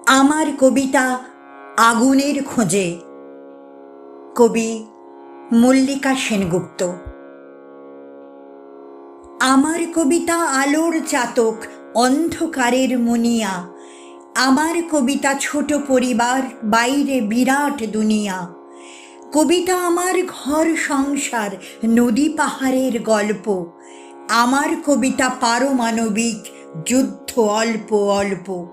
আমার কবিতা আগুনের খোঁজে। কবি মল্লিকা সেনগুপ্ত। আমার কবিতা আলোর চাতক, অন্ধকারের মুনিয়া। আমার কবিতা ছোট পরিবার, বাইরে বিরাট দুনিয়া। কবিতা আমার ঘর সংসার, নদী পাহাড়ের গল্প। আমার কবিতা পারমাণবিক যুদ্ধ অল্প অল্প।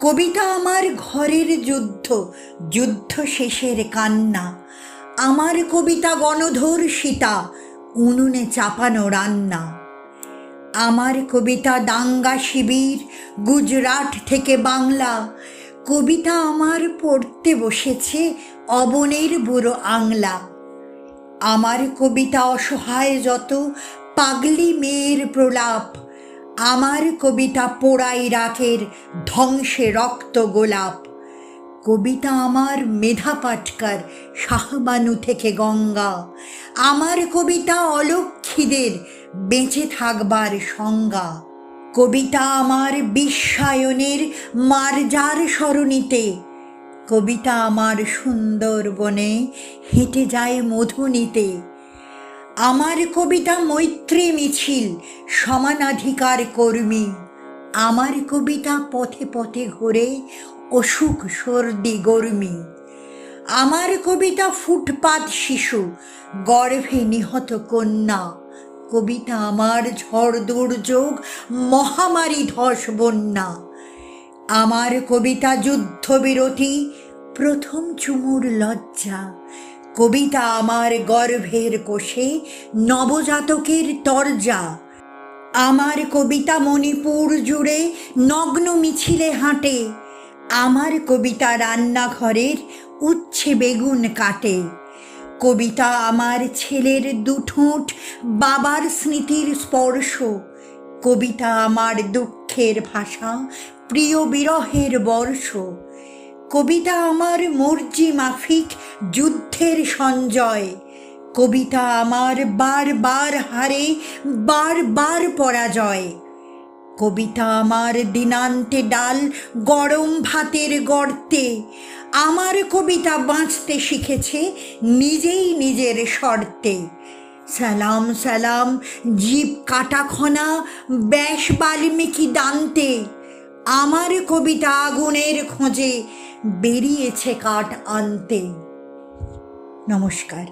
কবিতা আমার ঘরের যুদ্ধ, যুদ্ধ শেষের কান্না। আমার কবিতা গণধর্ষিতা, উনুনে চাপানো রান্না। আমার কবিতা দাঙ্গা শিবির, গুজরাট থেকে বাংলা। কবিতা আমার পড়তে বসেছে অবনের বুড়ো আংলা। আমার কবিতা অসহায় যত, পাগলি মেয়ের প্রলাপ। আমার কবিতা পোড়া ইরাকের ধ্বংসে রক্ত গোলাপ। কবিতা আমার মেধা পাটকার, শাহবানু থেকে গঙ্গা। আমার কবিতা অলক্ষীদের বেঁচে থাকবার সংজ্ঞা। কবিতা আমার বিশ্বায়নের মার্জার সরণিতে। কবিতা আমার সুন্দরবনে হেঁটে যায় মধু নিতে। আমার কবিতা মৈত্রী মিছিল, সমানাধিকার কর্মী। আমার কবিতা পথে পথে ঘুরে অসুখ সর্দি গরমি। আমার কবিতা ফুটপাত শিশু, গর্ভে নিহত কন্যা। কবিতা আমার ঝড় দুর্যোগ, মহামারী ধস বন্যা। আমার কবিতা যুদ্ধবিরতি, প্রথম চুমুর লজ্জা। কবিতা আমার গর্ভের কোষে নবজাতকের তরজা। আমার কবিতা মণিপুর জুড়ে নগ্ন মিছিলে হাঁটে। আমার কবিতা রান্নাঘরের উচ্ছে বেগুন কাটে। কবিতা আমার ছেলের দুঠোঁট, বাবার স্মৃতির স্পর্শ। কবিতা আমার দুঃখের ভাষা, প্রিয় বিরহের বর্ষ। কবিতা আমার মর্জি মাফিক যুদ্ধের সঞ্জয়। কবিতা আমার বারবার হারে, বারবার পরাজয়। কবিতা আমার দিনান্তে ডাল, গরম ভাতের গর্তে। আমার কবিতা বাঁচতে শিখেছে নিজেই নিজের শর্তে। সালাম সালাম জীব কাটাখনা, ব্যাস বাল্মীকি দান্তে। আমার কবিতা আগুনের খোঁজে বেরিয়েছে কাঠ আনতে। নমস্কার।